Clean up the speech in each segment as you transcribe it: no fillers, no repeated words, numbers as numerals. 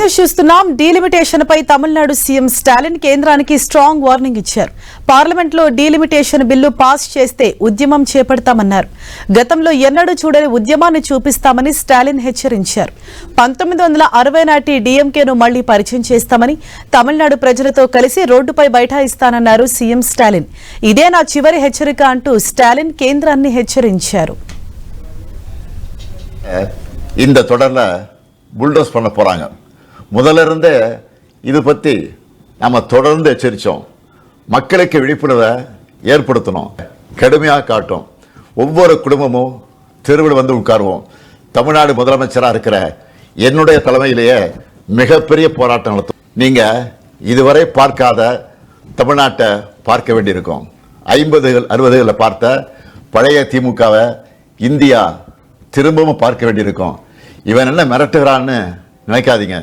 News చూస్తున్నాం. Delimitation పై Tamil Nadu CM Stalin కేంద్రానికి strong warning ఇచ్చారు. పార్లమెంట్ లో డీలిమిటేషన్ బిల్లు పాస్ చేస్తే ఉద్యమం చేపడతామన్నారు. గతంలో ఎన్నడూ చూడని ఉద్యమాన్ని చూపిస్తామని స్టాలిన్ హెచ్చరించారు. 1960 నాటి డీఎంకేను మళ్లీ పరిచయం చేస్తామని, తమిళనాడు ప్రజలతో కలిసి రోడ్డుపై బైఠాయిస్తానన్నారు సీఎం స్టాలిన్. ఇదే నా చివరి హెచ్చరిక అంటూ స్టాలిన్ కేంద్రాన్ని హెచ్చరించారు. இந்த தொடர்ல புல்டோஸ் பண்ண போறாங்க. முதல்ல இருந்தே இது பத்தி நம்ம தொடர்ந்து எச்சரிச்சோம். மக்களுக்கு விழிப்புணர்வை ஏற்படுத்தணும், கடுமையாக காட்டும். ஒவ்வொரு குடும்பமும் தெருவில் வந்து உட்காருவோம். தமிழ்நாடு முதலமைச்சராக இருக்கிற என்னுடைய தலைமையிலேயே மிகப்பெரிய போராட்டம் நடத்தும். நீங்க இதுவரை பார்க்காத தமிழ்நாட்டை பார்க்க வேண்டியிருக்கும். 50 60களில் பார்த்த பழைய திமுகவை இந்தியா திரும்பவும் பார்க்க வேண்டியிருக்கும். இவன் என்ன மிரட்டுகிறான்னு நினைக்காதீங்க.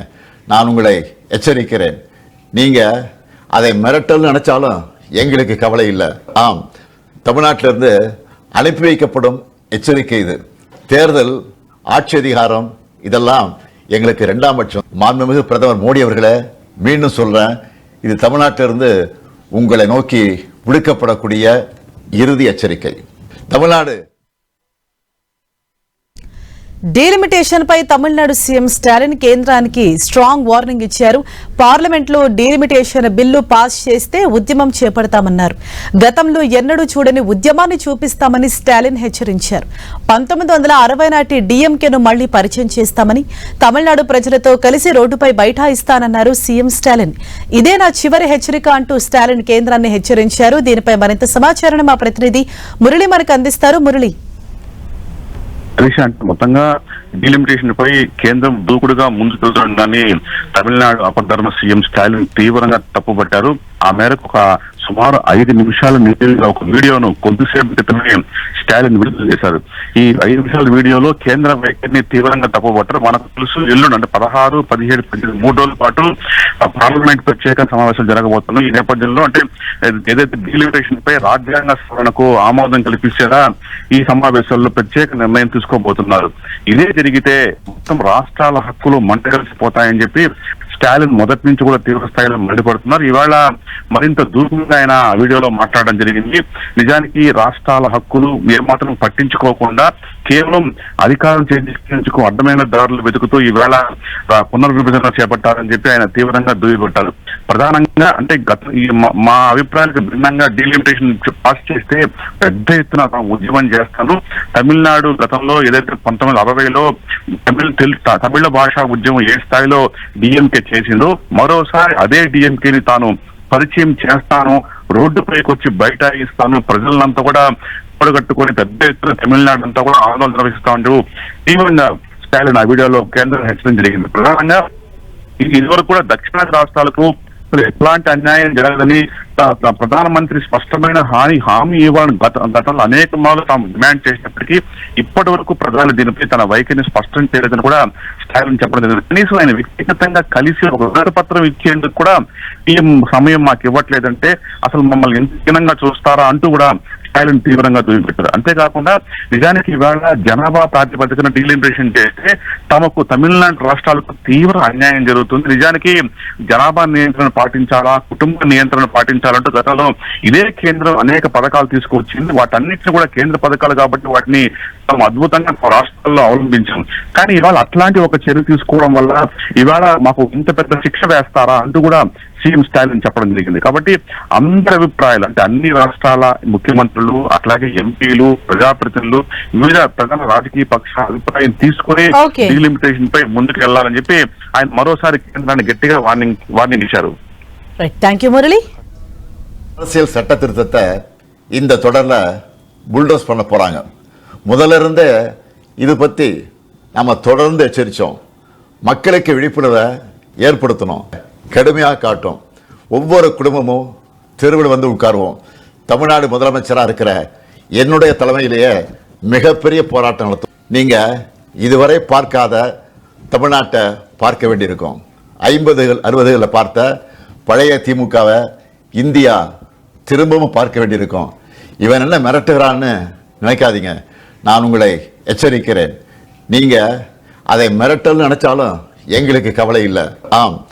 நான் உங்களை எச்சரிக்கிறேன். நீங்க அதை மிரட்டல் நினைச்சாலும் எங்களுக்கு கவலை இல்லை. ஆம், தமிழ்நாட்டிலிருந்து அனுப்பி வைக்கப்படும் எச்சரிக்கை இது. தேர்தல், ஆட்சி அதிகாரம் இதெல்லாம் எங்களுக்கு 2ஆம் பட்சம். மாண்புமிகு பிரதமர் மோடி அவர்களே, மீண்டும் சொல்றேன், இது தமிழ்நாட்டிலிருந்து உங்களை நோக்கி விடுக்கப்படக்கூடிய இறுதி எச்சரிக்கை. தமிழ்நாடு డీలిమిటేషన్ పై తమిళనాడు సీఎం స్టాలిన్ కేంద్రానికి స్ట్రాంగ్ వార్నింగ్ ఇచ్చారు. పార్లమెంట్ లో డీలిమిటేషన్ బిల్లు పాస్ చేస్తే ఉద్యమం చేపడతామన్నారు. గతంలో ఎన్నడూ చూడని ఉద్యమాన్ని చూపిస్తామని స్టాలిన్ హెచ్చరించారు. 1960 నాటి డీఎంకేను మళ్లీ పరిచయం చేస్తామని, తమిళనాడు ప్రజలతో కలిసి రోడ్డుపై బైఠాయిస్తానన్నారు సీఎం స్టాలిన్. ఇదే నా చివరి హెచ్చరిక అంటూ స్టాలిన్ కేంద్రాన్ని హెచ్చరించారు. దీనిపై మరింత సమాచారాన్ని మా ప్రతినిధి మురళి మనకు అందిస్తారు. మురళి, మొత్తంగా డీలిమిటేషన్ పై కేంద్రం దూకుడుగా ముందుకెళ్తుందని తమిళనాడు అపధర్మ సీఎం స్టాలిన్ తీవ్రంగా తప్పుపట్టారు. ఆ మేరకు ఒక సుమారు 5 నిమిషాల ఒక వీడియోను కొద్దిసేపు క్రితమే స్టాలిన్ విడుదల చేశారు. ఈ 5 నిమిషాల వీడియోలో కేంద్ర వైఖరిని తీవ్రంగా తప్పుపట్టారు. మనకు తెలుసు, ఎల్లుండి అంటే 16, 17, 18 3 రోజుల పాటు పార్లమెంట్ ప్రత్యేక సమావేశాలు జరగబోతున్నాయి. ఈ నేపథ్యంలో అంటే ఏదైతే డీలిమిటేషన్ పై రాజ్యాంగ సవరణకు ఆమోదం కల్పించేలా ఈ సమావేశాల్లో ప్రత్యేక నిర్ణయం తీసుకోబోతున్నారు. ఇదే జరిగితే మొత్తం రాష్ట్రాల హక్కులు మంటగలిసిపోతాయని చెప్పి స్టాలిన్ మొదటి నుంచి కూడా తీవ్ర స్థాయిలో మండిపడుతున్నారు. ఇవాళ మరింత దూరంగా ఆయన వీడియోలో మాట్లాడడం జరిగింది. నిజానికి రాష్ట్రాల హక్కులు ఏమాత్రం పట్టించుకోకుండా కేవలం అధికారం చేయించుకు అడ్డమైన దారులు వెతుకుతూ ఈవేళ పునర్విభజన చేపట్టారని చెప్పి ఆయన తీవ్రంగా దుయ్యబట్టారు. ప్రధానంగా అంటే మా అభిప్రాయాలకు భిన్నంగా డీలిమిటేషన్ పాస్ చేస్తే పెద్ద ఎత్తున ఉద్యమం చేస్తాను. తమిళనాడు గతంలో ఏదైతే 1960లో తమిళ భాషా ఉద్యమం ఏ స్థాయిలో డిఎంకే చేసిందో మరోసారి అదే డిఎంకేని తాను పరిచయం చేస్తాను, రోడ్డుపైకి వచ్చి బైఠాయిస్తాను, ప్రజలంతా కూడా పొడగట్టుకుని పెద్ద ఎత్తున తమిళనాడు అంతా కూడా ఆందోళన నిర్వహిస్తామంటూ తీవ్రంగా స్టాలిన్ ఆ వీడియోలో కేంద్రం హెచ్చరించడం జరిగింది. ప్రధానంగా ఇదివరకు కూడా దక్షిణాది రాష్ట్రాలకు ఎట్లాంటి అన్యాయం జరగదని ప్రధానమంత్రి స్పష్టమైన హామీ ఇవ్వాలని గతంలో అనేక మార్లు తాము డిమాండ్ చేసినప్పటికీ ఇప్పటి వరకు ప్రధాని దీనిపై తన వైఖరిని స్పష్టం చేయలేదని కూడా స్టాలిన్ చెప్పడం జరిగింది. కనీసం ఆయన వ్యక్తిగతంగా కలిసి ఒక వినతిపత్రం ఇచ్చేందుకు కూడా ఈ సమయం మాకు ఇవ్వట్లేదంటే అసలు మమ్మల్ని ఎంత హీనంగా చూస్తారా అంటూ కూడా స్టాలిన్ తీవ్రంగా దుయ్యబట్టారు. అంతేకాకుండా నిజానికి ఇవాళ జనాభా ప్రాతిపదికన డీలిమిటేషన్ చేస్తే తమకు తమిళనాడు రాష్ట్రాలకు తీవ్ర అన్యాయం జరుగుతుంది. నిజానికి జనాభా నియంత్రణ పాటించాలా, కుటుంబ నియంత్రణ పాటించాలంటూ గతంలో ఇదే కేంద్రం అనేక పథకాలు తీసుకొచ్చింది. వాటన్నిటిని కూడా కేంద్ర పథకాలు కాబట్టి వాటిని తాము అద్భుతంగా రాష్ట్రాల్లో అవలంబించాం. కానీ ఇవాళ అట్లాంటి ఒక చర్య తీసుకోవడం వల్ల ఇవాళ మాకు ఇంత పెద్ద శిక్ష వేస్తారా అంటూ కూడా సీఎం స్టాలిన్ చెప్పడం జరిగింది. కాబట్టి అందరి అభిప్రాయాలు అంటే అన్ని రాష్ట్రాల ముఖ్యమంత్రులు, అట్లాగే ఎంపీలు, ప్రజాప్రతినిధులు, వివిధ ప్రధాన రాజకీయ పక్షాల అభిప్రాయం తీసుకుని డీలిమిటేషన్ పై ముందుకు వెళ్లాలని చెప్పి ఆయన మరోసారి కేంద్రాన్ని గట్టిగా వార్నింగ్ ఇచ్చారు. அரசியல் சட்ட திருத்தத்தை இந்த தொடர்ல புல்டோஸ் பண்ண போறாங்க. முதல்ல இருந்தே இது பத்தி நம்ம தொடர்ந்து எச்சரிச்சோம். மக்களுக்கு விழிப்புணர்வை ஏற்படுத்தணும், கடுமையாக காட்டும். ஒவ்வொரு குடும்பமும் தெருவில் வந்து உட்காருவோம். தமிழ்நாடு முதலமைச்சராக இருக்கிற என்னுடைய தலைமையிலேயே மிகப்பெரிய போராட்டம் நடத்தும். நீங்க இதுவரை பார்க்காத தமிழ்நாட்டை பார்க்க வேண்டியிருக்கும். 50 60களில் பார்த்த பழைய திமுகவை இந்தியா திரும்பவும் பார்க்க வேண்டியிருக்கும். இவன் என்ன மிரட்டுகிறான்னு நினைக்காதீங்க. நான் உங்களை எச்சரிக்கிறேன். நீங்க அதை மிரட்டல் நினைச்சாலும் எங்களுக்கு கவலை இல்லை. ஆம்,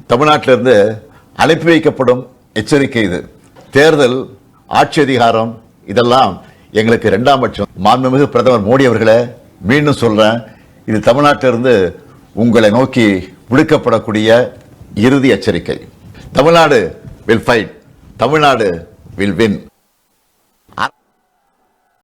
தமிழ்நாட்டிலிருந்து அனுப்பி வைக்கப்படும் எச்சரிக்கை இது. தேர்தல், ஆட்சி அதிகாரம் இதெல்லாம் எங்களுக்கு இரண்டாம் பட்சம். மாண்புமிகு பிரதமர் மோடி அவர்களே, மீண்டும் சொல்றேன், இது தமிழ்நாட்டிலிருந்து உங்களை நோக்கி விடுக்கப்படக்கூடிய இறுதி எச்சரிக்கை. Tamil Nadu will fight. Tamil Nadu will win.